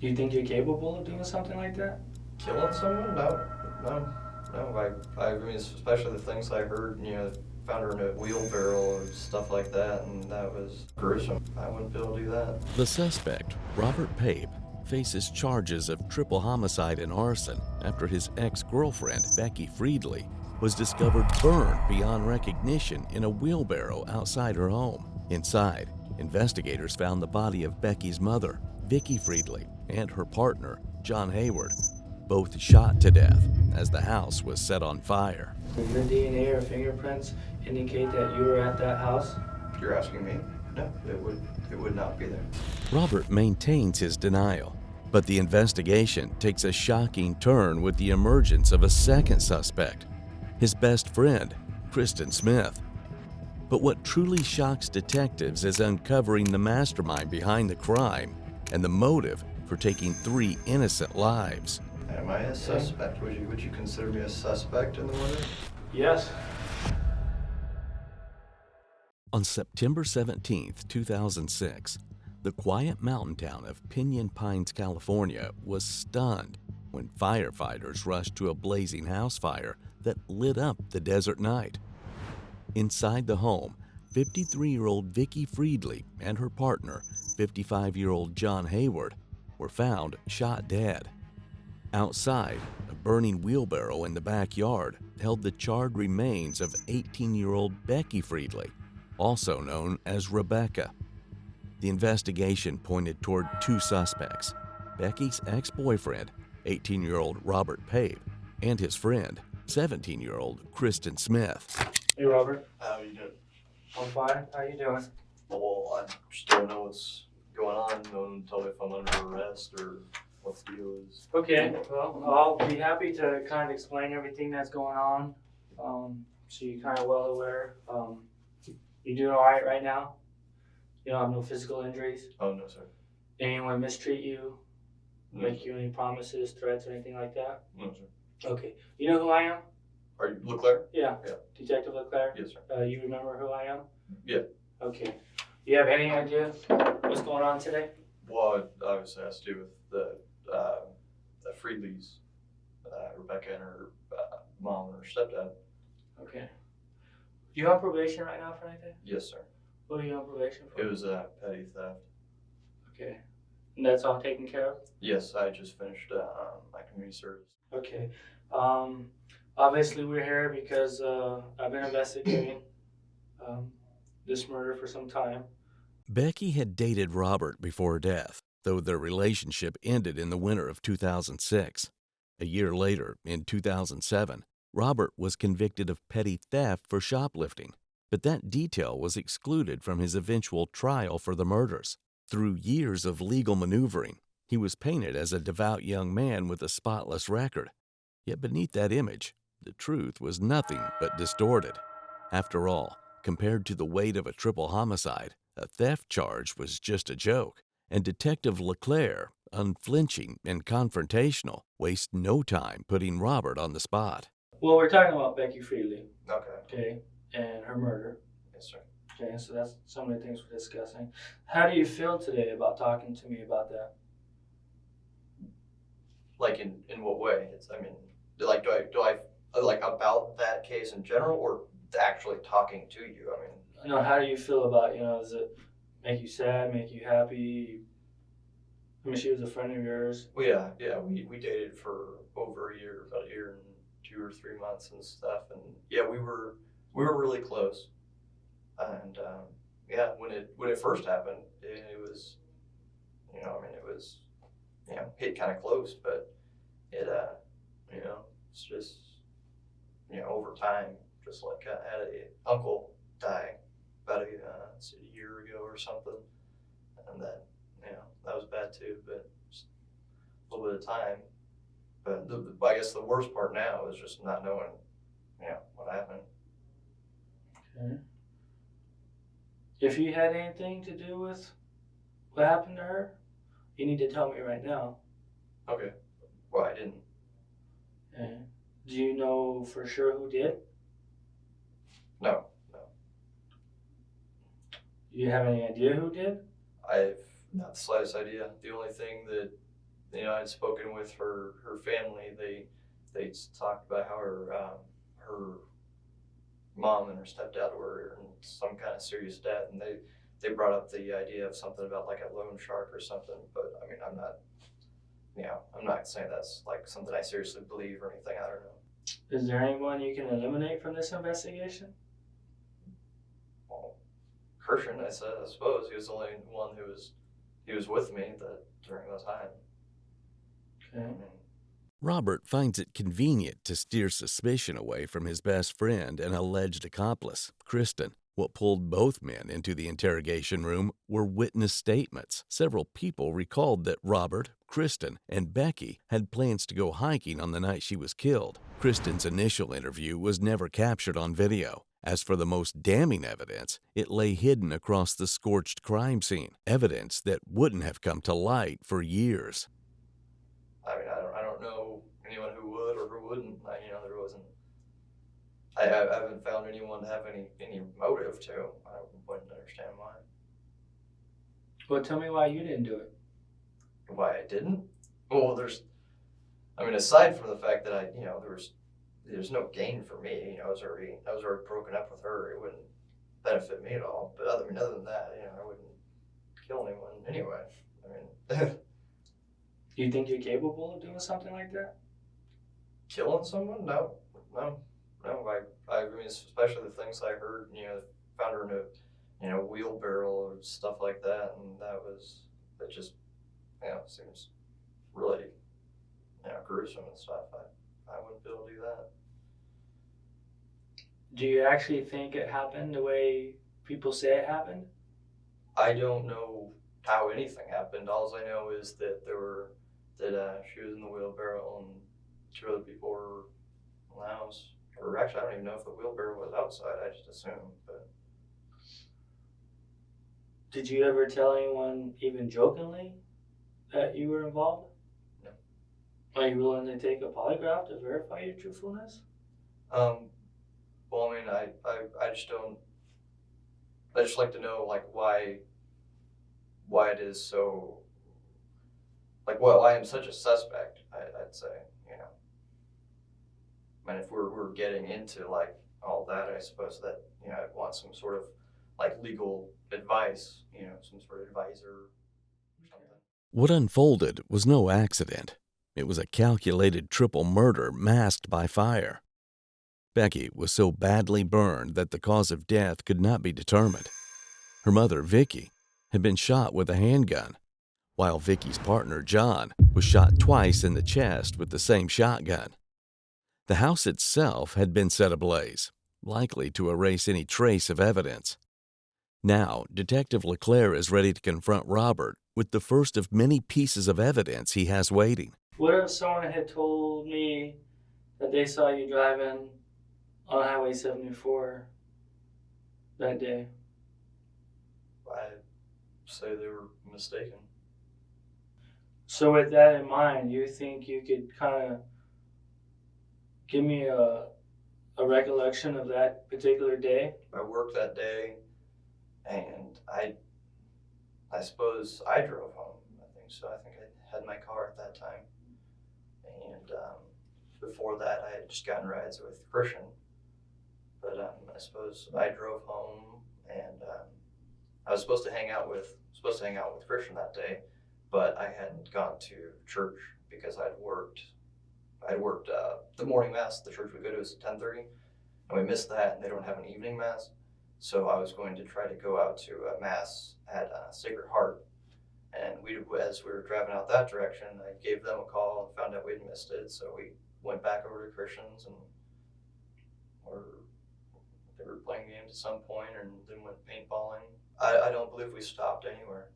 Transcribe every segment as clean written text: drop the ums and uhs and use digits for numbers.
Do you think you're capable of doing something like that? Killing someone? No, no, no. I mean, especially the things I heard, found her in a wheelbarrow and stuff like that, and that was gruesome. I wouldn't be able to do that. The suspect, Robert Pape, faces charges of triple homicide and arson after his ex-girlfriend, Becky Friedli, was discovered burned beyond recognition in a wheelbarrow outside her home. Inside, investigators found the body of Becky's mother, Vicki Friedli, and her partner, Jon Hayward, both shot to death as the house was set on fire. Does your DNA or fingerprints indicate that you were at that house? You're asking me? No, it would not be there. Robert maintains his denial, but the investigation takes a shocking turn with the emergence of a second suspect, his best friend, Cristin Smith. But what truly shocks detectives is uncovering the mastermind behind the crime and the motive for taking 3 innocent lives. Am I a suspect? Would you consider me a suspect in the murder? Yes. On September 17, 2006, the quiet mountain town of Pinyon Pines, California was stunned when firefighters rushed to a blazing house fire that lit up the desert night. Inside the home, 53-year-old Vicki Friedli and her partner, 55-year-old Jon Hayward, were found shot dead. Outside, a burning wheelbarrow in the backyard held the charred remains of 18-year-old Becky Friedli, also known as Rebecca. The investigation pointed toward 2 suspects, Becky's ex-boyfriend, 18-year-old Robert Pape, and his friend, 17-year-old Cristin Smith. Hey, Robert. How are you doing? I'm fine. How you doing? Well, I just don't know what's going on. No one told me if I'm under arrest or what the deal is. Okay, well, I'll be happy to kind of explain everything that's going on, so you're kind of well aware. You doing all right now? You don't have no physical injuries? Oh, no, sir. Anyone mistreat you? No, Make you any promises, threats, or anything like that? No, sir. Okay. You know who I am? Are you Leclerc? Yeah. Yeah. Detective Leclerc? Yes, sir. You remember who I am? Yeah. Okay. You have any idea what's going on today? Well, it obviously has to do with the Friedlis, Rebecca and her mom and her stepdad. Okay. You on probation right now for anything? Yes, sir. What are you on probation for? It was petty theft. Okay. And that's all taken care of? Yes, I just finished my community service. Okay. Obviously we're here because I've been investigating this murder for some time. Becky had dated Robert before her death, though their relationship ended in the winter of 2006. A year later, in 2007, Robert was convicted of petty theft for shoplifting, but that detail was excluded from his eventual trial for the murders. Through years of legal maneuvering, he was painted as a devout young man with a spotless record. Yet beneath that image, the truth was nothing but distorted. After all, compared to the weight of a triple homicide, a theft charge was just a joke, and Detective Leclerc, unflinching and confrontational, wasted no time putting Robert on the spot. Well, we're talking about Becky Friedli, Okay. and her murder. Yes, sir. Okay, so that's some of the things we're discussing. How do you feel today about talking to me about that? Like in what way? I mean, like do I like about that case in general or actually talking to you? I mean, How do you feel about, does it make you sad, make you happy? I mean, she was a friend of yours. well, yeah, we dated for over a year, about a year and 2 or 3 months and stuff, and yeah, we were really close, and yeah, when it first happened, it was, I mean, it was, hit kind of close, but it, it's just, over time, just like I had a uncle die about a year ago or something, and that, that was bad too, but just a little bit of time. But I guess the worst part now is just not knowing, what happened. Okay. If you had anything to do with what happened to her, you need to tell me right now. Okay. Well, I didn't. Okay. Do you know for sure who did? No. Do you have any idea who did? I've not the slightest idea. The only thing that I'd spoken with her family. They talked about how her mom and her stepdad were in some kind of serious debt, and they brought up the idea of something about like a loan shark or something. But I mean, I'm not saying that's like something I seriously believe or anything. I don't know. Is there anyone you can eliminate from this investigation? Well, Cristin, I suppose he was the only one he was with me during that time. Okay. I mean, Robert finds it convenient to steer suspicion away from his best friend and alleged accomplice, Cristin. What pulled both men into the interrogation room were witness statements. Several people recalled that Robert, Cristin, and Becky had plans to go hiking on the night she was killed. Cristin's initial interview was never captured on video. As for the most damning evidence, it lay hidden across the scorched crime scene, evidence that wouldn't have come to light for years. I mean, I don't know anyone who would or who wouldn't. There wasn't. I haven't found anyone to have any motive to. I wouldn't understand why. Well, tell me why you didn't do it. Why I didn't? Well, aside from the fact that there's no gain for me. I was already broken up with her. It wouldn't benefit me at all. But other than that, I wouldn't kill anyone anyway. I mean, Do you think you're capable of doing something like that? killing someone? No. I mean, especially the things I heard. Found her in a wheelbarrow or stuff like that, and that just seems really gruesome and stuff. I wouldn't be able to do that. Do you actually think it happened the way people say it happened? I don't know how anything happened. All I know is that she was in the wheelbarrow and two other people were in the house. Or actually, I don't even know if the wheelbarrow was outside. I just assumed. But Did you ever tell anyone, even jokingly, that you were involved? No. Are you willing to take a polygraph to verify your truthfulness? well, I mean, I just don't. I just like to know like why it is so. Like why I'm such a suspect. I'd say. And if we're getting into like all that, I suppose that I'd want some sort of like legal advice, some sort of advisor or something. What unfolded was no accident. It was a calculated triple murder masked by fire. Becky was so badly burned that the cause of death could not be determined. Her mother, Vicki, had been shot with a handgun, while Vicki's partner, Jon, was shot twice in the chest with the same shotgun. The house itself had been set ablaze, likely to erase any trace of evidence. Now, Detective LeClaire is ready to confront Robert with the first of many pieces of evidence he has waiting. What if someone had told me that they saw you driving on Highway 74 that day? I'd say they were mistaken. So with that in mind, you think you could kind of give me a recollection of that particular day? I worked that day, and I suppose I drove home. I think so. I think I had my car at that time, and before that, I had just gotten rides with Cristin. But I suppose I drove home, and I was supposed to hang out with Cristin that day, but I hadn't gone to church because I'd worked the morning mass. The church we go to is at 10:30, and we missed that, and they don't have an evening mass. So I was going to try to go out to a mass at Sacred Heart, and as we were driving out that direction, I gave them a call and found out we'd missed it. So we went back over to Cristin's, and they were playing games at some point, and then went paintballing. I don't believe we stopped anywhere.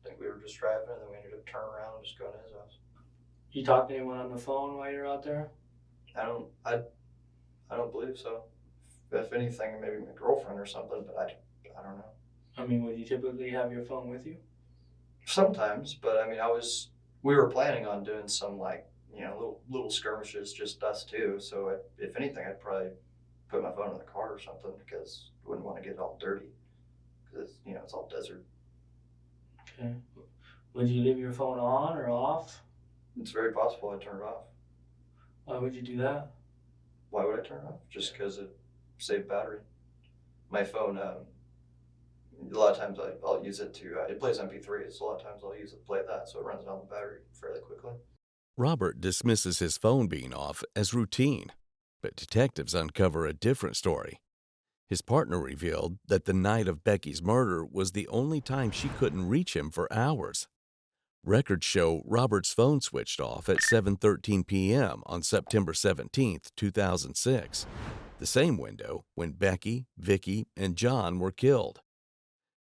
I think we were just driving, and then we ended up turning around and just going to his house. You talked to anyone on the phone while you're out there? I don't believe so. If anything, maybe my girlfriend or something, but I don't know. I mean, would you typically have your phone with you? Sometimes, but I mean, we were planning on doing some like, little skirmishes, just us two. So if anything, I'd probably put my phone in the car or something because I wouldn't want to get it all dirty because it's all desert. Okay. Would you leave your phone on or off? It's very possible I turned it off. Why would you do that? Why would I turn it off? Just because it saved battery. My phone, a lot of times I'll use it to, it plays MP3s, so a lot of times I'll use it to play that, so it runs down the battery fairly quickly. Robert dismisses his phone being off as routine, but detectives uncover a different story. His partner revealed that the night of Becky's murder was the only time she couldn't reach him for hours. Records show Robert's phone switched off at 7:13 p.m. on September 17, 2006, the same window when Becky, Vicki, and Jon were killed.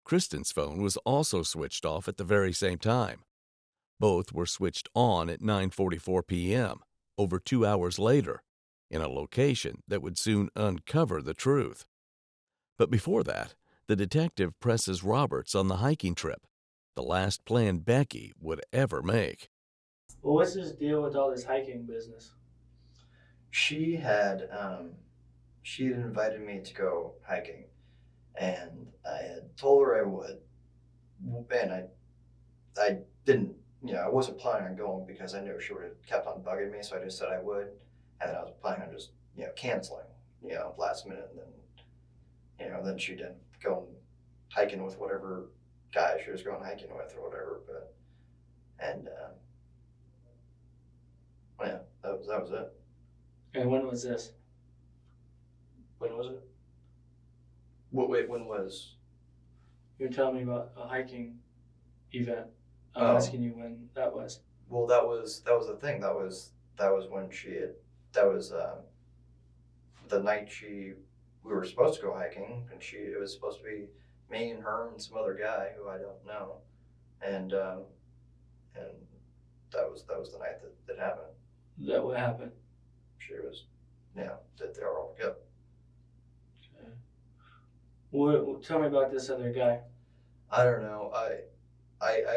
Cristin's phone was also switched off at the very same time. Both were switched on at 9:44 p.m., over 2 hours later, in a location that would soon uncover the truth. But before that, the detective presses Roberts on the hiking trip, the last plan Becky would ever make. Well, what's this deal with all this hiking business? She had invited me to go hiking, and I had told her I would, and I didn't, I wasn't planning on going because I knew she would have kept on bugging me, so I just said I would, and then I was planning on just, canceling, last minute, and then, then she didn't go hiking with whatever guy she was going hiking with or whatever, and yeah, that was it. And when was this? When was it? Wait, when was? You're telling me about a hiking event. I'm Oh. asking you when that was. Well, that was the thing. That was when that was the night we were supposed to go hiking, and it was supposed to be me and her and some other guy who I don't know, and that was the night that happened. That what happened? She was, that they were all good. Okay. What? Tell me about this other guy. I don't know. I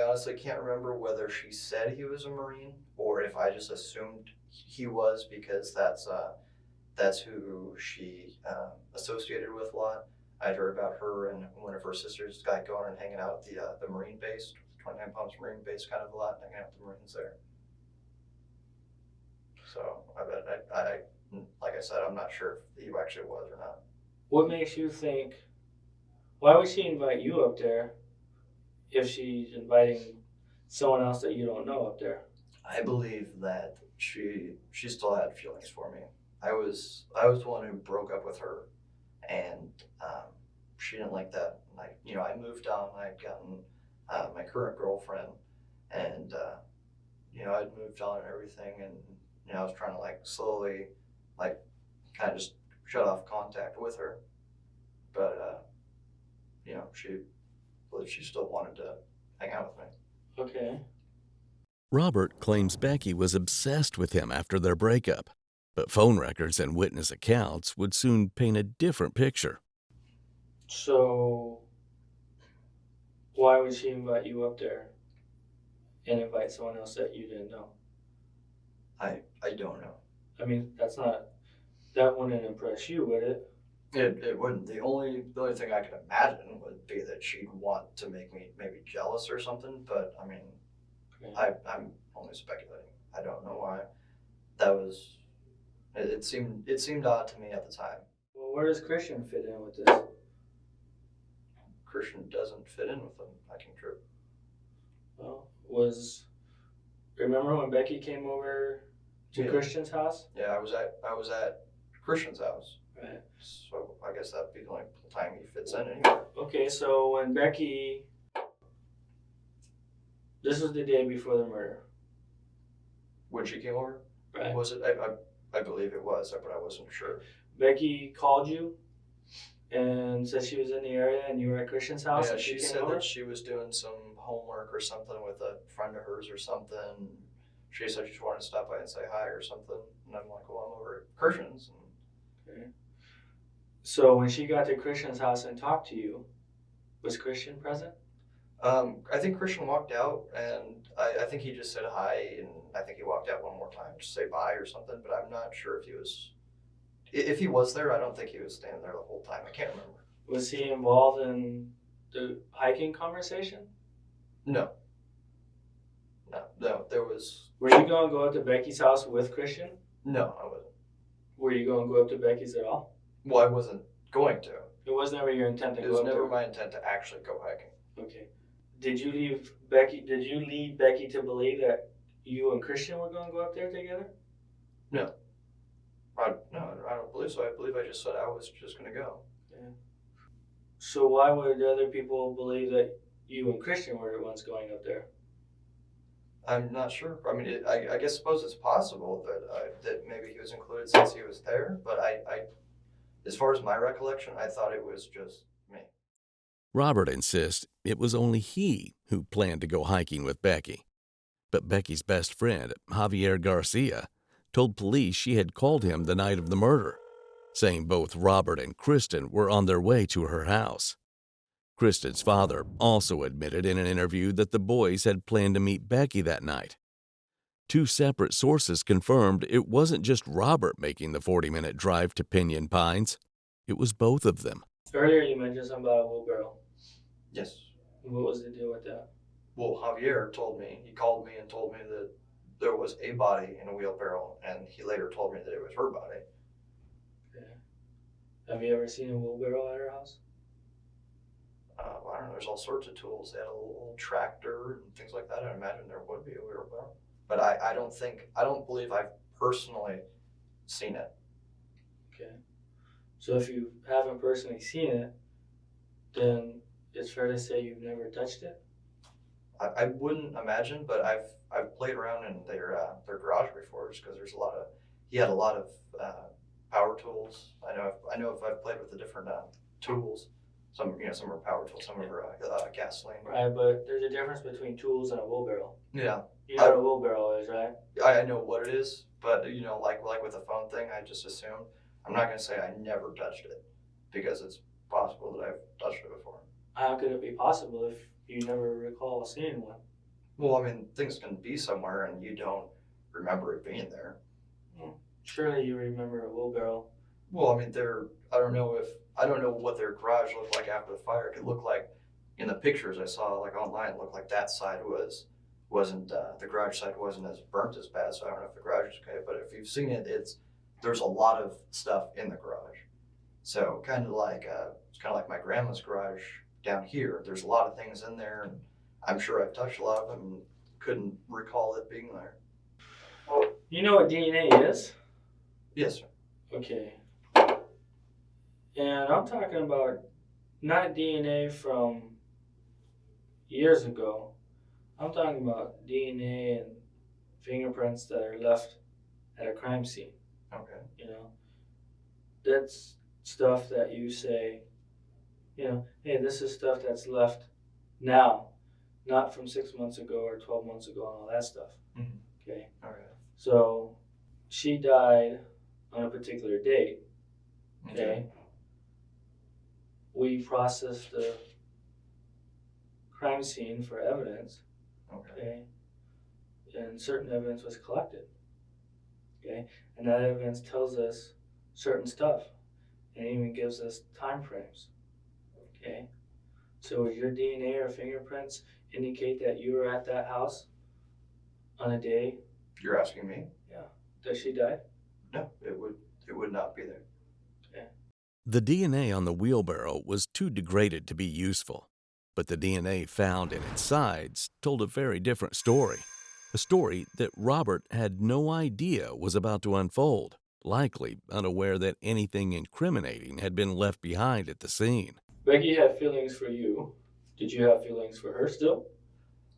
honestly can't remember whether she said he was a Marine or if I just assumed he was, because that's who she associated with a lot. I'd heard about her and one of her sisters got going and hanging out at the Marine base, 29 Palms Marine base, kind of a lot, hanging out with the Marines there. So I like I said, I'm not sure if he actually was or not. What makes you think? Why would she invite you up there if she's inviting someone else that you don't know up there? I believe that she still had feelings for me. I was the one who broke up with her, and she didn't like that. I moved on. I'd gotten my current girlfriend, and I'd moved on and everything, and I was trying to slowly kind of just shut off contact with her, but she still wanted to hang out with me. Okay. Robert claims Becky was obsessed with him after their breakup, but phone records and witness accounts would soon paint a different picture. So, why would she invite you up there and invite someone else that you didn't know? I don't know. I mean, that wouldn't impress you, would it? It wouldn't. The only thing I could imagine would be that she'd want to make me maybe jealous or something. But I mean, Okay. I'm only speculating. I don't know why. That was. It seemed odd to me at the time. Well, where does Christian fit in with this? Christian doesn't fit in with the hiking trip. Well, remember when Becky came over to Christian's house? Yeah, I was at Christian's house. Right. So I guess that'd be the only time he fits in anyway. Okay, so when this was the day before the murder. When she came over? Right. Was it? I believe it was, but I wasn't sure. Becky called you and said she was in the area and you were at Christian's house. Yeah, and she came said over? that she was doing some homework or something with a friend of hers or something. She said she just wanted to stop by and say hi or something. And I'm like, well, I'm over at Christian's. Okay. So when she got to Christian's house and talked to you, was Christian present? I think Christian walked out, and I think he just said hi, and I think he walked out one more time to say bye or something, but I'm not sure if he was. If he was there, I don't think he was standing there the whole time. I can't remember. Was he involved in the hiking conversation? No. No, there was. Were you going to go up to Becky's house with Christian? No, I wasn't. Were you going to go up to Becky's at all? Well, I wasn't going to. It was never your intent to It go was up never there? my intent to actually go hiking. Okay. Did you lead Becky to believe that you and Christian were going to go up there together? No, I don't believe so. I believe I just said I was just going to go. Yeah. So why would the other people believe that you and Christian were the ones going up there? I'm not sure. I mean, I guess suppose it's possible that maybe he was included since he was there. But I, as far as my recollection, I thought it was just me. Robert insists it was only he who planned to go hiking with Becky. But Becky's best friend, Javier Garcia, told police she had called him the night of the murder, saying both Robert and Cristin were on their way to her house. Cristin's father also admitted in an interview that the boys had planned to meet Becky that night. Two separate sources confirmed it wasn't just Robert making the 40-minute drive to Pinyon Pines. It was both of them. Earlier you mentioned something about a wheelbarrow. Yes. What was the deal with that? Well, Javier told me, he called me and told me that there was a body in a wheelbarrow, and he later told me that it was her body. Yeah. Have you ever seen a wheelbarrow at her house? I don't know, there's all sorts of tools. They had a little tractor and things like that. I imagine there would be a wheelbarrow. But I don't believe I've personally seen it. Okay. So if you haven't personally seen it, then it's fair to say you've never touched it? I wouldn't imagine, but I've played around in their garage before, just because he had a lot of power tools. I know if I've played with the different tools. Some are power tools, some are gasoline. Right, but there's a difference between tools and a wheelbarrow. Yeah, You know what a wheelbarrow is, right? I know what it is, but like with the phone thing, I just assumed. I'm not gonna say I never touched it, because it's possible that I've touched it before. How could it be possible if you never recall seeing one? Well, I mean, things can be somewhere and you don't remember it being there. Surely you remember a wheelbarrow. Well, I mean, I don't know what their garage looked like after the fire. It could look like, in the pictures I saw like online, it looked like that side wasn't the garage side wasn't as burnt as bad. So I don't know if the garage is okay, but if you've seen it, there's a lot of stuff in the garage. So it's kind of like my grandma's garage down here. There's a lot of things in there, and I'm sure I've touched a lot of them and couldn't recall it being there. Well, you know what DNA is? Yes, sir. Okay. And I'm talking about not DNA from years ago. I'm talking about DNA and fingerprints that are left at a crime scene. Okay. You know, that's stuff that you say, hey, this is stuff that's left now, not from 6 months ago or 12 months ago and all that stuff. Mm-hmm. Okay. All right. So she died on a particular date. Okay. We processed the crime scene for evidence. Okay. And certain evidence was collected. Okay. And that evidence tells us certain stuff and even gives us time frames. Okay. So would your DNA or fingerprints indicate that you were at that house on a day? You're asking me? Yeah. That she died? No, it would not be there. Okay. The DNA on the wheelbarrow was too degraded to be useful, but the DNA found in its sides told a very different story, a story that Robert had no idea was about to unfold, likely unaware that anything incriminating had been left behind at the scene. Becky had feelings for you. Did you have feelings for her still?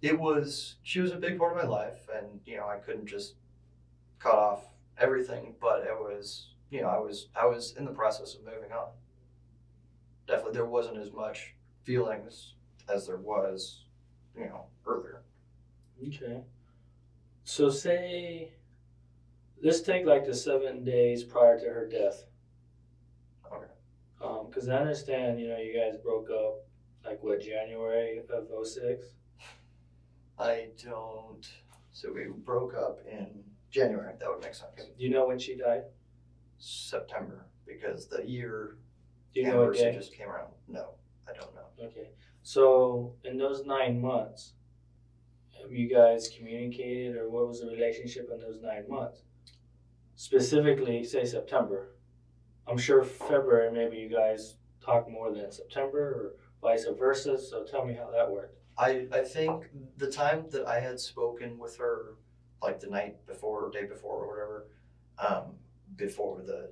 She was a big part of my life, and I couldn't just cut off everything, but it was, I was in the process of moving on. Definitely there wasn't as much feelings as there was, earlier. Okay. So let's take like the 7 days prior to her death. Okay. Because I understand, you guys broke up like what, January of 2006? So we broke up in January. That would make sense. Do you know when she died? September, because the year Do you know what anniversary day? just came around. No, I don't know. Okay. So in those 9 months, have you guys communicated, or what was the relationship in those 9 months? Specifically, say September. I'm sure February, maybe you guys talk more than September, or vice versa. So tell me how that worked. I think the time that I had spoken with her, like the night before or day before or whatever, before the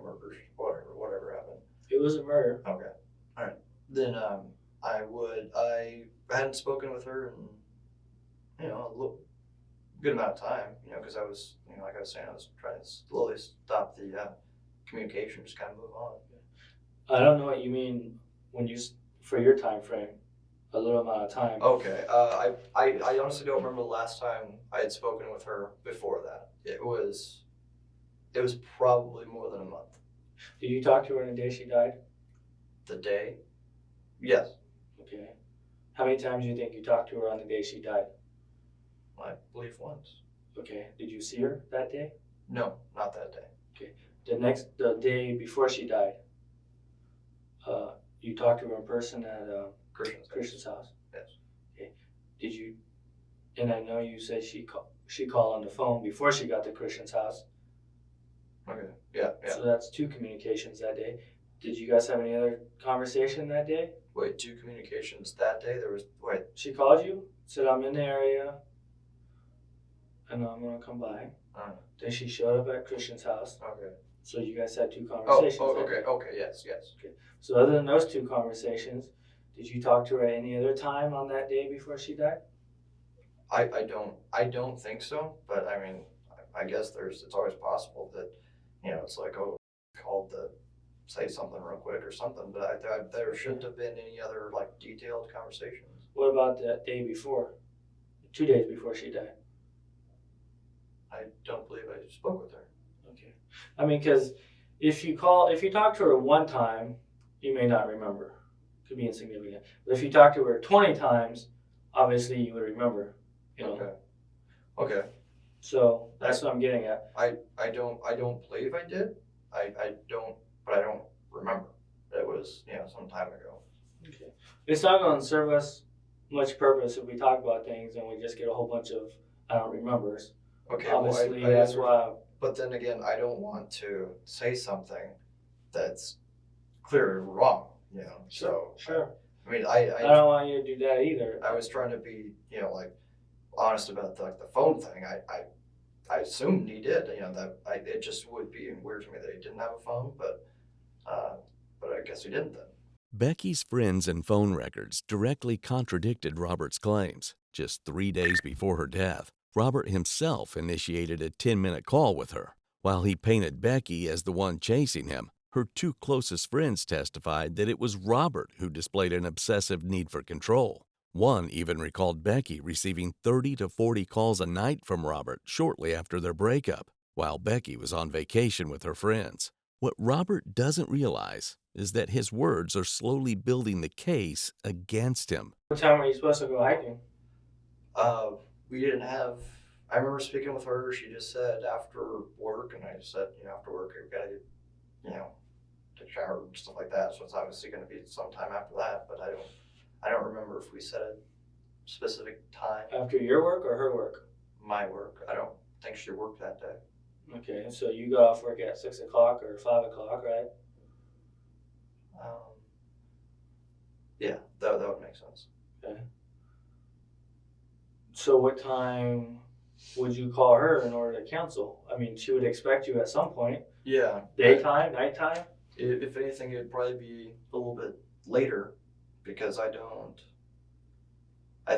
murders, whatever happened. It was a murder. Okay, all right. Then I hadn't spoken with her in a good amount of time, because I was, like I was saying, I was trying to slowly stop the communication, just kind of move on. I don't know what you mean when for your time frame. A little amount of time. Okay. I honestly don't remember the last time I had spoken with her before that. It was probably more than a month. Did you talk to her on the day she died? The day? Yes. Okay. How many times do you think you talked to her on the day she died? I believe once. Okay. Did you see her that day? No, not that day. Okay. The day before she died, you talked to her in person at Christian's house? Yes. Okay. Did you, and I know you said she called on the phone before she got to Christian's house. Okay. Yeah. So that's 2 communications that day. Did you guys have any other conversation that day? Wait, 2 communications that day? She called you, said I'm in the area, and I'm gonna come by. Then she showed up at Christian's house. Okay. So you guys had 2 conversations. Okay, yes. Okay. So other than those 2 conversations, did you talk to her at any other time on that day before she died? I don't think so, but I mean, I guess it's always possible that, it's like, oh, called to say something real quick or something, but there shouldn't have been any other, like, detailed conversations. What about that day before? 2 days before she died? I don't believe I spoke with her. Okay. I mean, because if you talk to her one time, you may not remember. Could be insignificant. But if you talk to her 20 times, obviously you would remember. Okay. So that's what I'm getting at. I don't believe I did. I don't remember. It was, some time ago. Okay. It's not going to serve us much purpose if we talk about things and we just get a whole bunch of I don't remembers. Okay. Obviously, well, that's why. But then again, I don't want to say something that's clearly wrong. So Sure. I mean, I don't want you to do that either. I was trying to be, like, honest about the phone thing. I assumed he did. It just would be weird to me that he didn't have a phone, but I guess he didn't then. Becky's friends and phone records directly contradicted Robert's claims. Just 3 days before her death, Robert himself initiated a 10-minute call with her. While he painted Becky as the one chasing him, her 2 closest friends testified that it was Robert who displayed an obsessive need for control. One even recalled Becky receiving 30 to 40 calls a night from Robert shortly after their breakup, while Becky was on vacation with her friends. What Robert doesn't realize is that his words are slowly building the case against him. What time were you supposed to go hiking? We didn't have. I remember speaking with her. She just said after work, and I said, after work, I gotta get, to shower and stuff like that. So it's obviously going to be sometime after that. But I don't remember if we set a specific time. After your work or her work? My work. I don't think she worked that day. Okay, so you got off work at 6 o'clock or 5 o'clock, right? Yeah, that would make sense. Okay. So what time would you call her in order to cancel? I mean, she would expect you at some point. Yeah. Daytime, nighttime? If anything, it'd probably be a little bit later because I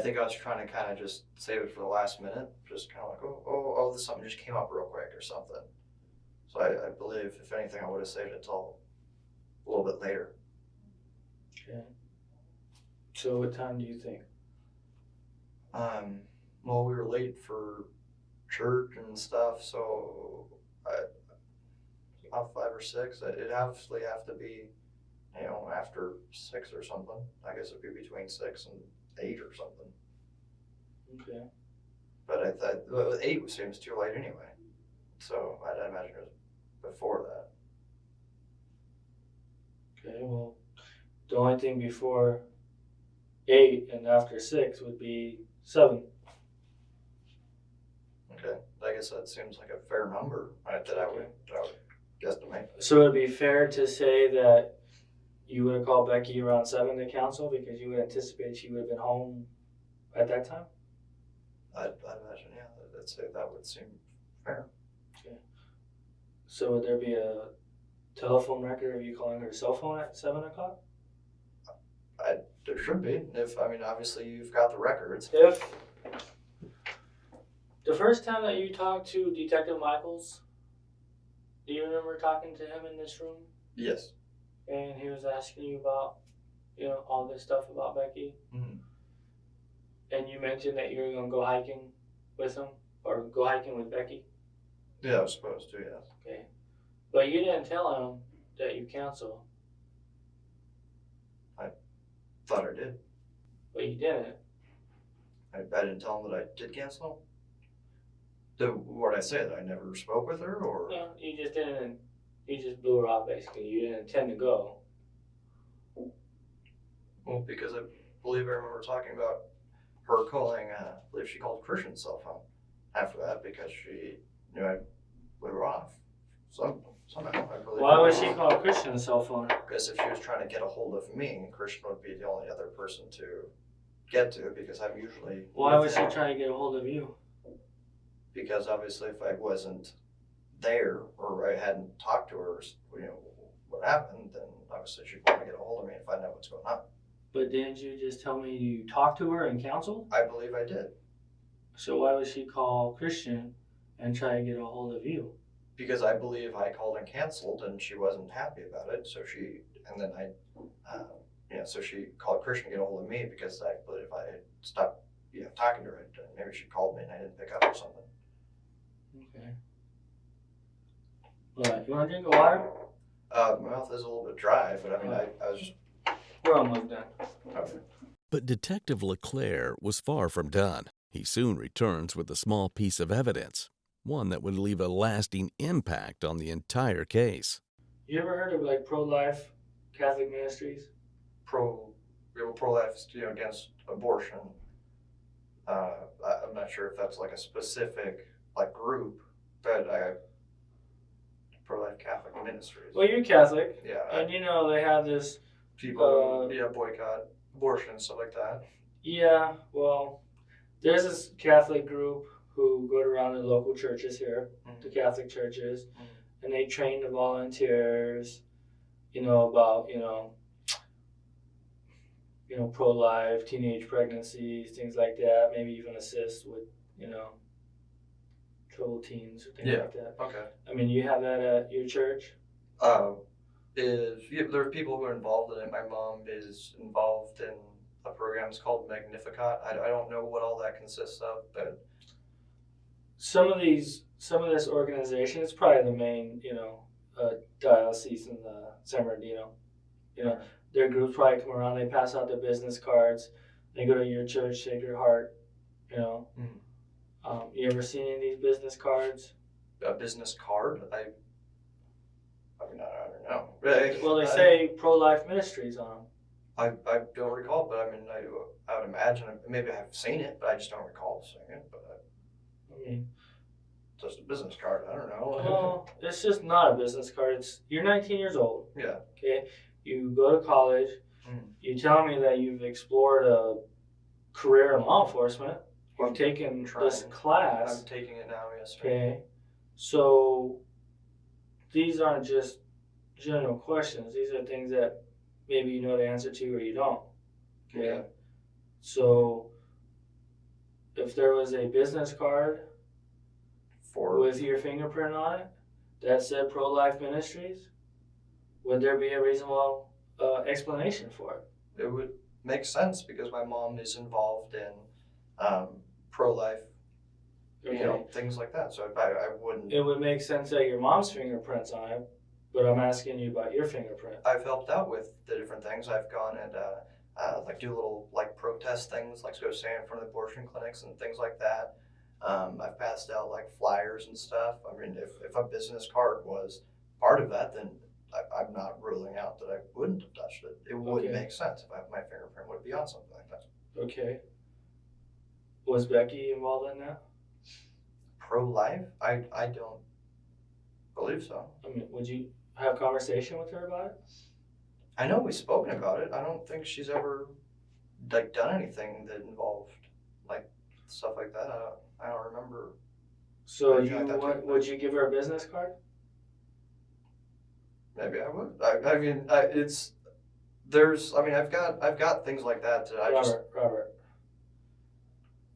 think I was trying to kind of just save it for the last minute. Just kind of like, oh, something just came up real quick or something. So I believe, if anything, I would have saved it till a little bit later. Okay. So what time do you think? Well, we were late for church and stuff, so about 5 or 6. It'd obviously have to be, after 6 or something. I guess it'd be between 6 and 8 or something. Okay. But I thought 8 seems too late anyway. So I'd imagine it was before that. Okay, well, the only thing before 8 and after 6 would be 7. Okay, I guess that seems like a fair number, right, that I would guesstimate. So it'd be fair to say that you would have called Becky around 7 to counsel because you would anticipate she would have been home at that time? I'd imagine, yeah, that would seem fair. Okay. So would there be a telephone record of you calling her cell phone at 7 o'clock? There should be. Obviously you've got the records. If the first time that you talked to Detective Michaels, do you remember talking to him in this room? Yes. And he was asking you about, all this stuff about Becky? Mm-hmm. And you mentioned that you were going to go hiking with him, or go hiking with Becky? Yeah, I was supposed to, yes. Okay. But you didn't tell him that you canceled. Thought I did. But you didn't. I didn't tell him that I did cancel. What did I say? That I never spoke with her, or? No, you just didn't. You just blew her off, basically. You didn't intend to go. Well, because I believe I remember talking about her calling, I believe she called Cristin's cell phone after that because she knew I blew her off. Somehow, I believe. Why would she call Cristin's cell phone? Because if she was trying to get a hold of me, Cristin would be the only other person to get to, because I'm usually. Why was with she him. trying to get a hold of you? Because obviously if I wasn't there or I hadn't talked to her, what happened, then obviously she'd want to get a hold of me and find out what's going on. But didn't you just tell me you talked to her and counseled? I believe I did. So why would she call Cristin and try to get a hold of you? Because I believe I called and canceled and she wasn't happy about it. So she called Cristin to get a hold of me because I believe I had stopped, talking to her. Maybe she called me and I didn't pick up or something. Okay. Alright, you want to drink of water? My mouth is a little bit dry, but I was just. We're almost done. Okay. But Detective LeClaire was far from done. He soon returns with a small piece of evidence, one that would leave a lasting impact on the entire case. You ever heard of pro-life Catholic ministries? Pro-life, against abortion. I'm not sure if that's like a specific group, but pro-life Catholic ministries. Well, you're Catholic, Yeah, and they have this. people boycott abortion and stuff like that. Yeah, well, there's this Catholic group who go around the local churches here, the Catholic churches, and they train the volunteers, about pro-life, teenage pregnancies, things like that. Maybe even assist with trouble teens or things like that. Okay. You have that at your church? There are people who are involved in it. My mom is involved in a program. It's called Magnificat. I don't know what all that consists of, but some of this organization, it's probably the main, diocese in San Bernardino. Their groups probably come around, they pass out their business cards, they go to your church, Sacred Heart, You ever seen any of these business cards? A business card? I don't know. Well, they say pro-life ministries on them. I don't recall, but I would imagine, maybe I've seen it, but I just don't recall seeing it. But just a business card, I don't know. Well, it's just not a business card. You're 19 years old. Yeah. Okay. You go to college. You tell me that you've explored a career in law enforcement. You've taken this class. I'm taking it now, yes. Okay. So these aren't just general questions. These are things that maybe you know the answer to or you don't. Okay. So if there was a business card with your fingerprint on it that said pro-life ministries, would there be a reasonable explanation for it? It would make sense because my mom is involved in pro-life, things like that. So I wouldn't. It would make sense that your mom's fingerprint's on it, but I'm asking you about your fingerprint. I've helped out with the different things. I've gone and do little protest things, like go stand in front of the abortion clinics and things like that. I've passed out flyers and stuff. If a business card was part of that, then I'm not ruling out that I wouldn't have touched it. It would make sense if my fingerprint would be on something like that. Okay. Was Becky involved in that? Pro-life? I don't believe so. I mean, would you have conversation with her about it? I know we've spoken about it. I don't think she's ever like done anything that involved like stuff like that. I don't remember. So Anything like that too. would you give her a business card? Maybe I would. I mean, it's there's. I mean, I've got things like that. That I just Robert,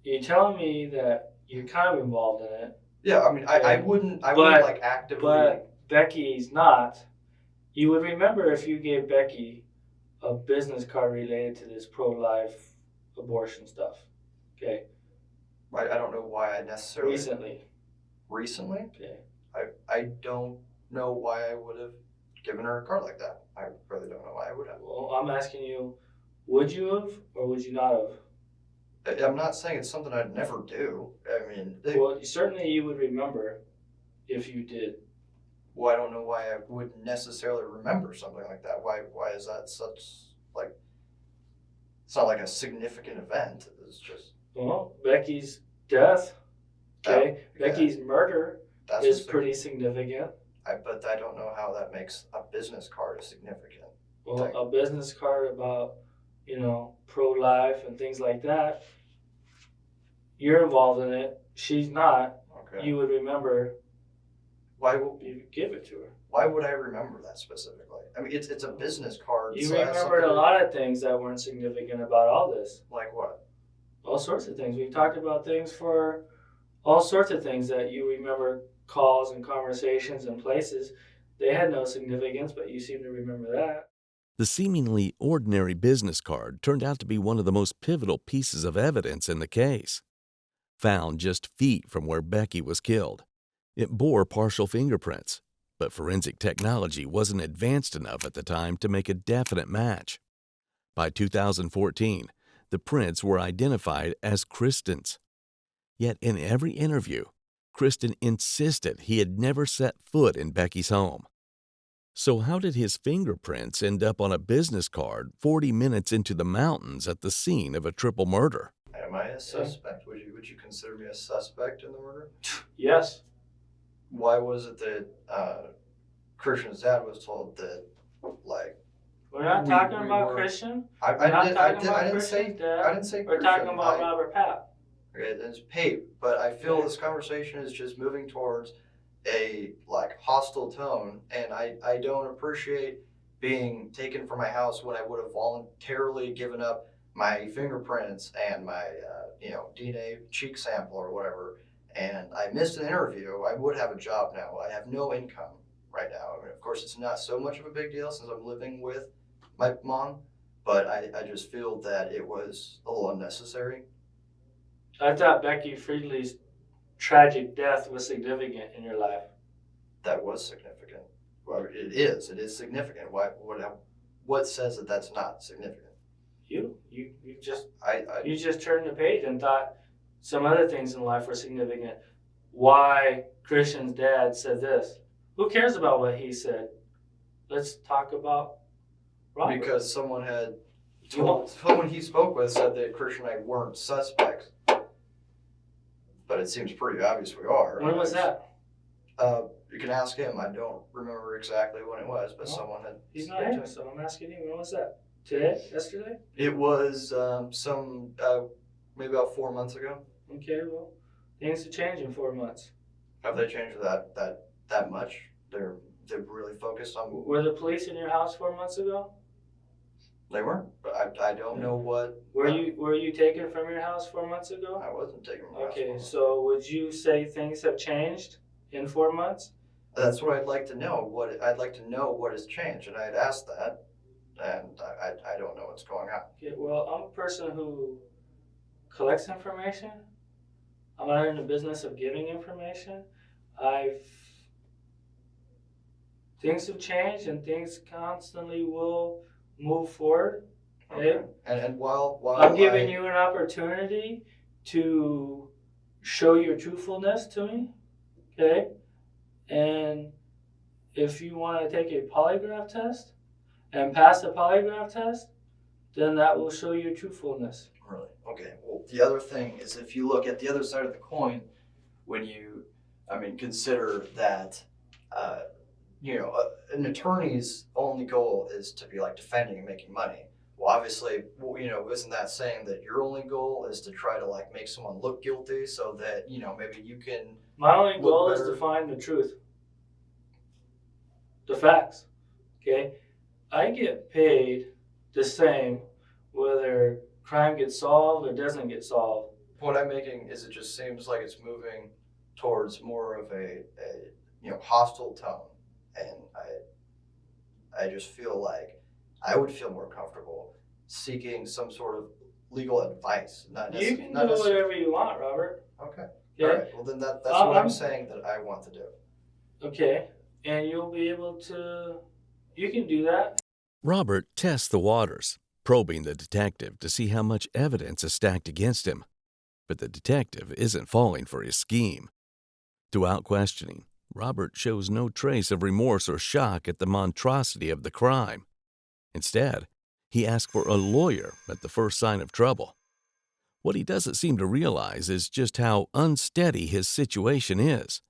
you're telling me that you're kind of involved in it, yeah. I mean, I wouldn't But- like actively. but Becky's not. You would remember if you gave Becky a business card related to this pro-life abortion stuff. Okay, I don't know why I necessarily recently. recently. Okay. I don't know why I would have given her a card like that. I really don't know why I would have. Well, I'm asking you, would you have or would you not have? I'm not saying it's something I'd never do. I mean, Well, certainly you would remember if you did. well, I don't know why I would necessarily remember something like that. Why is that such like? It's not like a significant event. It's just Well, Becky's death, okay, yeah. Becky's murder that's is what's pretty significant. but I don't know how that makes a business card significant. Well, Like- a business card about, pro-life and things like that, you're involved in it, she's not, Okay. you would remember, Why you give it to her. would I remember that specifically? I mean, it's a business card. You so it has remembered a something to- lot of things that weren't significant about all this. Like what? All sorts of things. We've talked about things for all sorts of things that you remember, calls and conversations and places. They had no significance, but you seem to remember that. The seemingly ordinary business card turned out to be one of the most pivotal pieces of evidence in the case. Found just feet from where Becky was killed, it bore partial fingerprints, but forensic technology wasn't advanced enough at the time to make a definite match. By 2014, the prints were identified as Cristin's. Yet in every interview, Cristin insisted he had never set foot in Becky's home. So how did his fingerprints end up on a business card 40 minutes into the mountains at the scene of a triple murder? Am I a suspect? Would you consider me a suspect in the murder? Yes. Why was it that Christian's dad was told that like We're not We- talking we about were- Christian. I We're not didn't talking about say Christian's dad. I didn't say We're Christian. talking about Robert Pape. Okay, it's Pape, but I feel this conversation is just moving towards a like hostile tone, and I don't appreciate being taken from my house when I would have voluntarily given up my fingerprints and my DNA cheek sample or whatever, and I missed an interview. I would have a job now. I have no income right now. I mean, of course, it's not so much of a big deal since I'm living with my mom, but I just feel that it was a little unnecessary. I thought Becky Friedli's tragic death was significant in your life. That was significant. Well, it is significant. What says that that's not significant? You just I you just turned the page and thought some other things in life were significant. Why Christian's dad said this? Who cares about what he said? Let's talk about Robert. because someone had You won't- someone he spoke with said that Christian and I weren't suspects, but it seems pretty obvious we are. When was that? You can ask him. I don't remember exactly when it was, but Well, someone had. He's not here, so I'm asking you. When was that? Today? Yesterday? It was maybe about 4 months ago. Okay, well, things have changed in 4 months. Have they changed that much? They're really focused on. Were the police in your house 4 months ago? They weren't, but I don't know what. Were you taken from your house 4 months ago? I wasn't taking my Okay, house. so would you say things have changed in 4 months? That's what I'd like to know. I'd like to know what has changed, and I'd asked that, and I don't know what's going on. Okay, well, I'm a person who collects information. I'm not in the business of giving information. Things have changed and things constantly will move forward. Okay? And while I'm giving you an opportunity to show your truthfulness to me. Okay? And if you want to take a polygraph test and pass the polygraph test, then that will show your truthfulness. Really? Okay. Well, the other thing is if you look at the other side of the coin, when you, consider that, an attorney's only goal is to be like defending and making money. Well, obviously, isn't that saying that your only goal is to try to like make someone look guilty so that, maybe you can My only look goal is better? to find the truth, the facts. Okay, I get paid the same whether crime gets solved or doesn't get solved. What I'm making is it just seems like it's moving towards more of a hostile tone, and I just feel like I would feel more comfortable seeking some sort of legal advice. You can do whatever you want, Robert. Okay. Okay. All right. Well, then that's what I'm saying that I want to do. Okay, and you'll be able to. You can do that. Robert tests the waters, probing the detective to see how much evidence is stacked against him. But the detective isn't falling for his scheme. Throughout questioning, Robert shows no trace of remorse or shock at the monstrosity of the crime. Instead, he asks for a lawyer at the first sign of trouble. What he doesn't seem to realize is just how unsteady his situation is,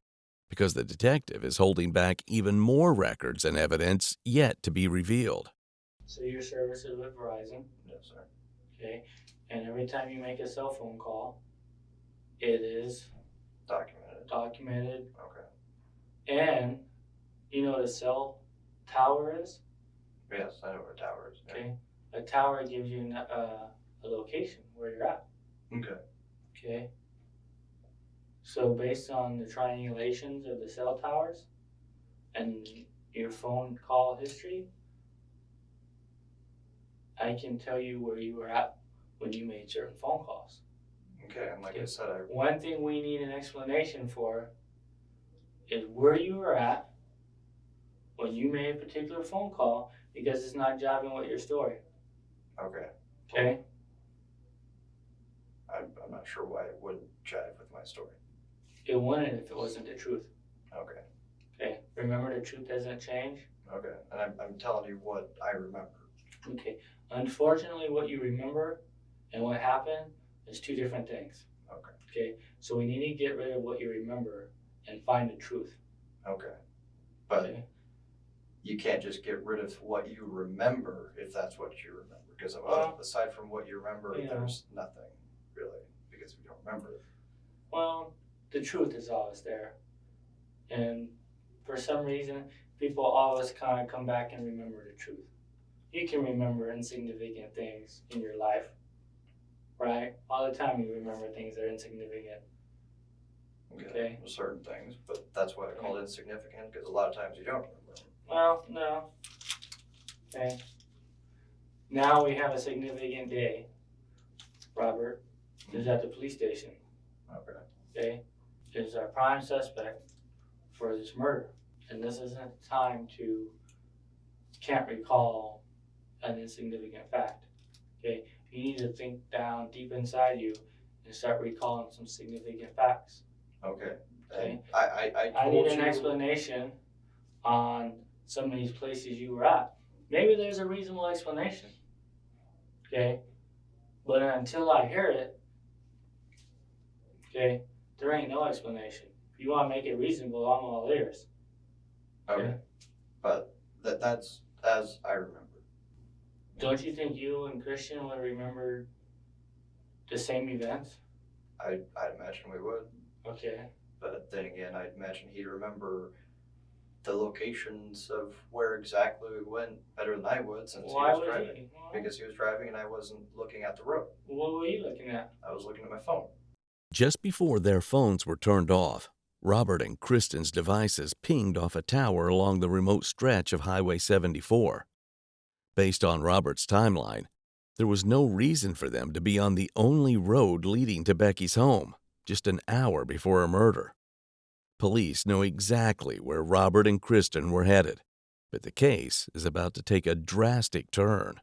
because the detective is holding back even more records and evidence yet to be revealed. So your service is with Verizon. Yes, sir. Okay, and every time you make a cell phone call, it is Documented. Okay. and you know what a cell tower is? Yes, I know where a tower is. Okay, a tower gives you a location where you're at. Okay. Okay, so based on the triangulations of the cell towers and your phone call history, I can tell you where you were at when you made certain phone calls. Okay, and like I said, One thing we need an explanation for is where you were at when you made a particular phone call, because it's not jiving with your story. Okay. Okay? I'm not sure why it wouldn't jive with my story. It wouldn't if it wasn't the truth. Okay. Okay? Remember, the truth doesn't change. Okay, and I'm telling you what I remember. Okay. Unfortunately, what you remember and what happened is two different things. Okay. Okay? So we need to get rid of what you remember and find the truth. Okay. But Okay? you can't just get rid of what you remember if that's what you remember. Because aside from what you remember, there's nothing really, because if you don't remember it. Well, the truth is always there. And for some reason, people always kind of come back and remember the truth. You can remember insignificant things in your life, right? All the time you remember things that are insignificant. Okay. Certain things, but that's why I call it insignificant, because a lot of times you don't remember them. Well, no. Okay. Now we have a significant day, Robert, is at the police station. Okay. Okay? Is our prime suspect for this murder. And this isn't time to can't recall an insignificant fact. Okay? You need to think down deep inside you and start recalling some significant facts. Okay. Okay. I need an explanation on some of these places you were at. Maybe there's a reasonable explanation. Okay? But until I hear it, okay, there ain't no explanation. If you want to make it reasonable, I'm all ears. Okay. But that's as I remember. Don't you think you and Christian would remember the same events? I'd imagine we would. Okay. But then again, I'd imagine he'd remember the locations of where exactly we went better than I would, since Why he was would driving. he? Because he was driving and I wasn't looking at the road. What were you looking at? I was looking at my phone. Just before their phones were turned off, Robert and Cristin's devices pinged off a tower along the remote stretch of Highway 74. Based on Robert's timeline, there was no reason for them to be on the only road leading to Becky's home, just an hour before her murder. Police know exactly where Robert and Cristin were headed, but the case is about to take a drastic turn.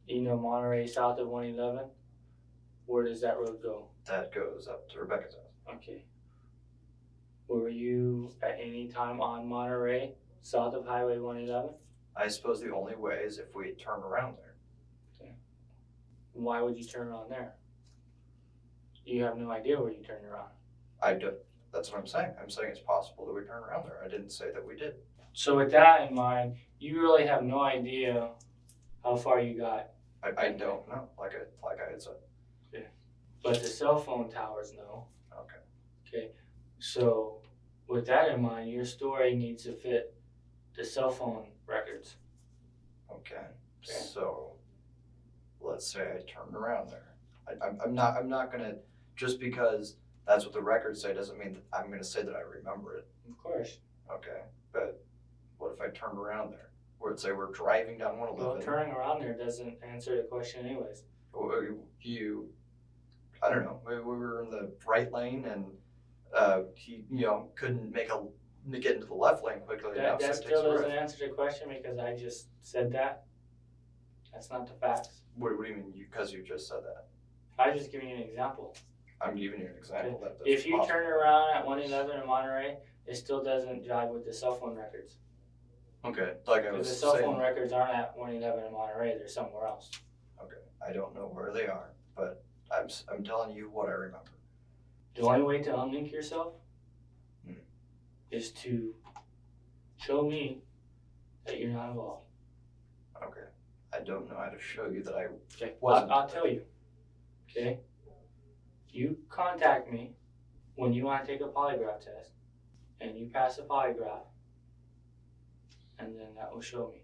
You know Monterey south of 111? Where does that road go? That goes up to Rebecca's house. Okay. Were you at any time on Monterey south of Highway 111? I suppose the only way is if we turn around there. Okay. Why would you turn around there? You have no idea where you turned around. I do. That's what I'm saying. I'm saying it's possible that we turned around there. I didn't say that we did. So with that in mind, you really have no idea how far you got. I don't know. Like I had said. But the cell phone towers know. Okay. Okay. So with that in mind, your story needs to fit the cell phone records. Okay. So let's say I turned around there. I'm not gonna, just because that's what the records say doesn't mean that I'm gonna say that I remember it. Of course. Okay. But what if I turned around there? Or say we're driving down 111. Well, turning around there doesn't answer the question anyways. I don't know. Maybe we were in the right lane and he, couldn't get into the left lane quickly enough. That so it still takes a doesn't rest. answer the question because I just said that. That's not the facts. What do you mean? Because you just said that. I just giving you an example. I'm giving you an example. That that's If you possible. turn around at 111 in Monterey, it still doesn't jive with the cell phone records. Okay, like I Because was the cell saying. phone records aren't at 111 in Monterey, they're somewhere else. Okay, I don't know where they are, but I'm telling you what I remember. The only way to unlink yourself Hmm. is to show me that you're not involved. Okay, I don't know how to show you that I Okay, wasn't. I'll tell you. Okay? You contact me when you want to take a polygraph test, and you pass the polygraph, and then that will show me.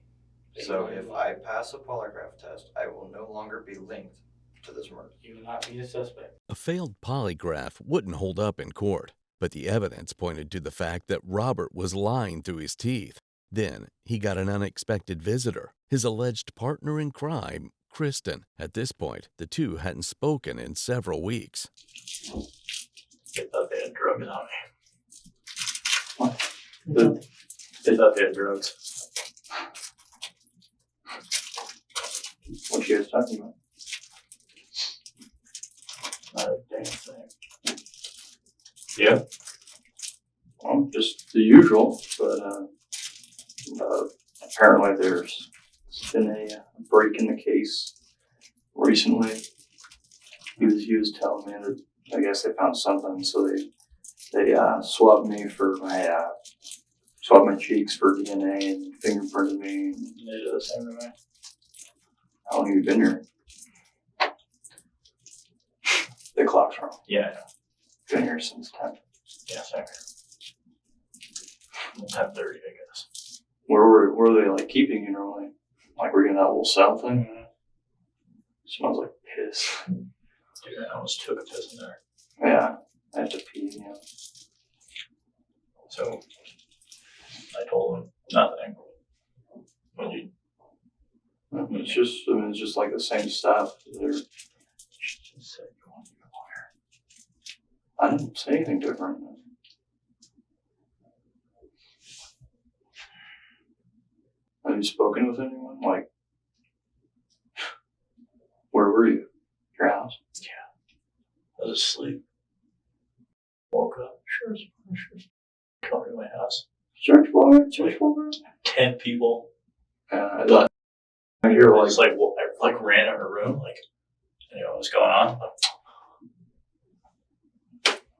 that So you're not if involved. I pass a polygraph test, I will no longer be linked to this murder. You will not be the suspect. A failed polygraph wouldn't hold up in court, but the evidence pointed to the fact that Robert was lying through his teeth. Then he got an unexpected visitor, his alleged partner in crime, Cristin. At this point, the two hadn't spoken in several weeks. They thought they had drugs on me. They thought they had drugs. What you guys talking about? Not a damn thing. Yeah. Well, just the usual, but apparently there's been a break in the case recently. He was telling me that I guess they found something, so they swabbed me for my swabbed my cheeks for DNA and fingerprinted me. They did the same to me. How long have you been here? The clock's wrong. Yeah, I know. Been here since 10. Yeah, same here. 10:30, I guess. Where were they like keeping you normally? Like were you in that little cell thing? Mm-hmm. Smells like piss. Dude, I almost took a piss in there. Yeah, I have to pee, So I told him nothing. What'd you? It's just like the same stuff. She said you want to be a lawyer. I didn't say anything different. Have you spoken with anyone? Like, where were you? Your house? Yeah. I was asleep. Woke up. Sure. Come to my house. Search warrant. 10 people. I thought I hear I ran in her room, what's going on?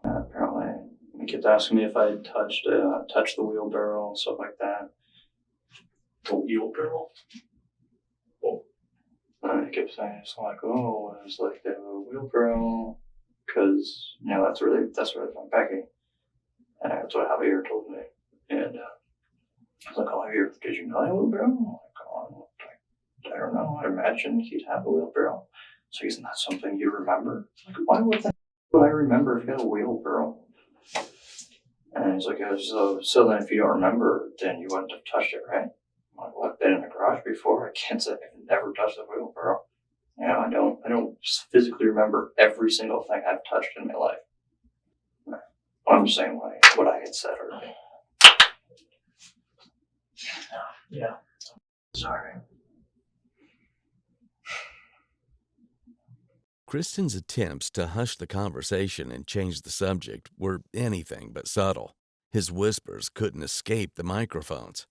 Apparently, he kept asking me if I had touched the wheelbarrow and stuff like that. The wheelbarrow? Oh. And he kept saying, it's like, oh, it's like they have a wheelbarrow, because, that's where they found Becky. And that's what Javier told me. And I was like, oh, Javier, did you know that wheelbarrow? I'm like, oh, I don't know. I imagine he'd have a wheelbarrow. So isn't that something you remember? Like, why would I remember if he had a wheelbarrow? And he's like, so then if you don't remember, then you wouldn't have touched it, right? I'm like, well, I've been in the garage before. I can't say I've never touched a wheelbarrow. I don't physically remember every single thing I've touched in my life. I'm just saying what I had said already. Yeah. Sorry. Cristin's attempts to hush the conversation and change the subject were anything but subtle. His whispers couldn't escape the microphones.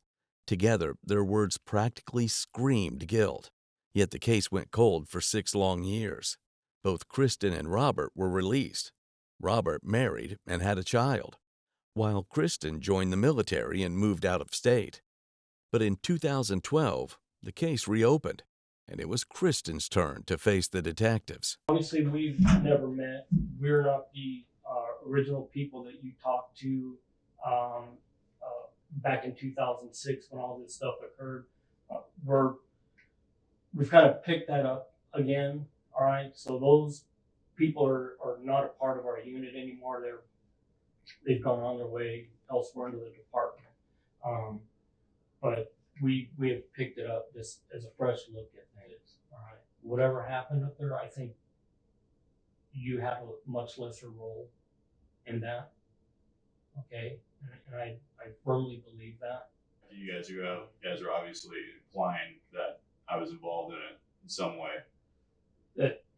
Together, their words practically screamed guilt. Yet the case went cold for 6 long years. Both Cristin and Robert were released. Robert married and had a child, while Cristin joined the military and moved out of state. But in 2012, the case reopened, and it was Cristin's turn to face the detectives. Obviously, we've never met. We're not the original people that you talked to back in 2006 when all this stuff occurred. We've kind of picked that up again. All right, so those people are not a part of our unit anymore. They've gone on their way elsewhere into the department. But we have picked it up just as a fresh look at things. All right, whatever happened up there, I think you have a much lesser role in that. Okay, and I firmly believe that. You guys are obviously implying that I was involved in it in some way.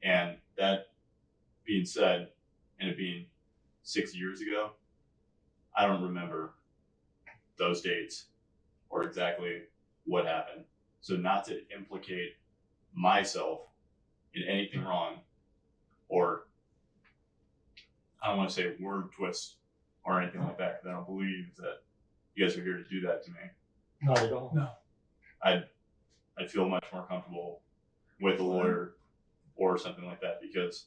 And that being said, and it being 6 years ago, I don't remember those dates or exactly what happened. So not to implicate myself in anything wrong, or I don't want to say word twist or anything like that, because I don't believe that you guys are here to do that to me. Not at all. No. I'd feel much more comfortable with a lawyer or something like that, because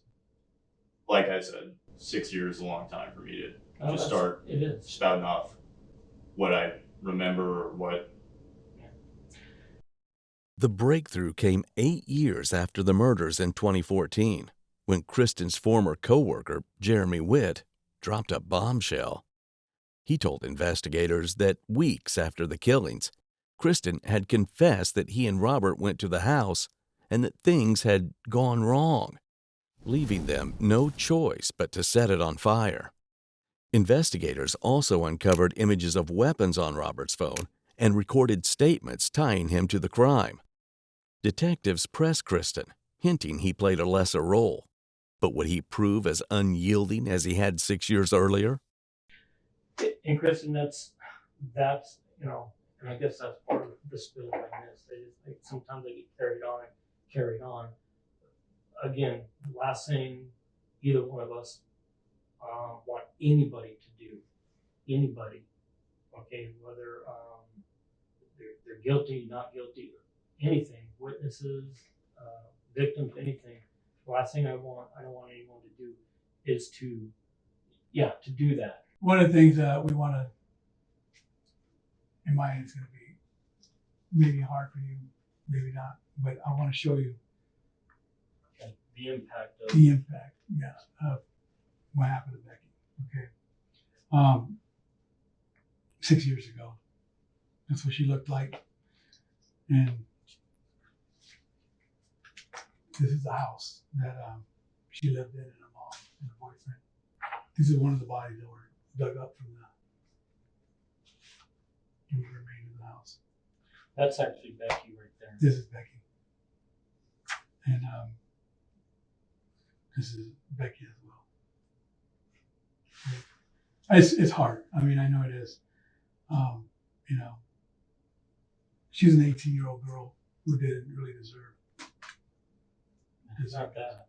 like I said, 6 years is a long time for me to just start It is. spouting off what I remember or what. The breakthrough came 8 years after the murders in 2014, when Cristin's former co-worker, Jeremy Witt, dropped a bombshell. He told investigators that weeks after the killings, Cristin had confessed that he and Robert went to the house and that things had gone wrong, leaving them no choice but to set it on fire. Investigators also uncovered images of weapons on Robert's phone and recorded statements tying him to the crime. Detectives pressed Cristin, hinting he played a lesser role. But would he prove as unyielding as he had 6 years earlier? And Cristin, that's and I guess that's part of the spill like this. Sometimes they get carried on. Again, the last thing either one of us want anybody to do, okay, whether they're guilty, not guilty, anything, witnesses, victims, anything. The last thing I don't want anyone to do is to do that. One of the things that we want to, in my end, it's going to be maybe hard for you, maybe not, but I want to show you The impact of of what happened to Becky. Okay. 6 years ago, that's what she looked like, and this is the house that she lived in, and her mom and her boyfriend. This is one of the bodies that were dug up from the remains of the house. That's actually Becky right there. This is Becky, and this is Becky as well. It's hard. I mean, I know it is. She's an 18-year-old girl who didn't really deserve Not that.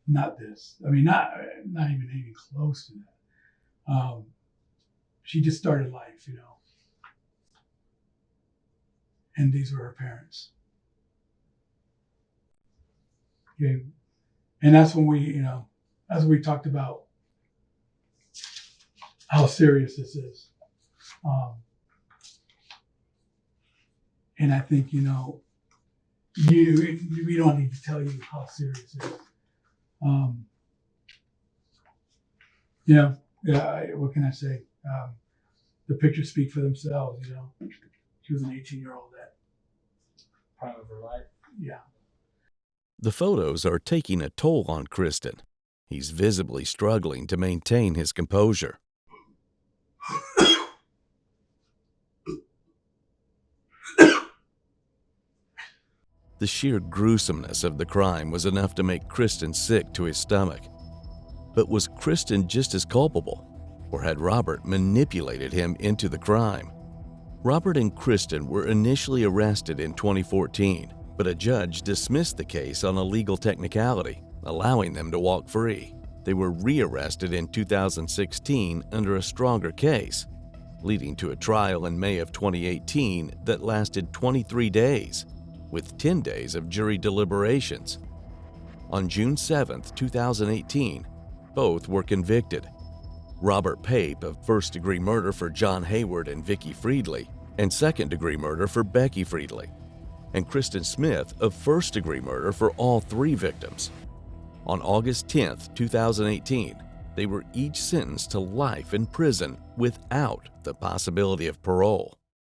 not this. I mean, not even anything close to that. She just started life, and these were her parents. Okay, and that's when as we talked about how serious this is. And I think, we don't need to tell you how serious it is. What can I say? The pictures speak for themselves, She was an 18-year-old that, Prime of her life. yeah. The photos are taking a toll on Cristin. He's visibly struggling to maintain his composure. The sheer gruesomeness of the crime was enough to make Cristin sick to his stomach. But was Cristin just as culpable, or had Robert manipulated him into the crime? Robert and Cristin were initially arrested in 2014 but a judge dismissed the case on a legal technicality, allowing them to walk free. They were rearrested in 2016 under a stronger case, leading to a trial in May of 2018 that lasted 23 days, with 10 days of jury deliberations. On June 7, 2018, both were convicted. Robert Pape of first-degree murder for Jon Hayward and Vicki Friedli, and second-degree murder for Becky Friedli, and Cristin Smith of first-degree murder for all 3 victims. On August 10, 2018, they were each sentenced to life in prison without the possibility of parole.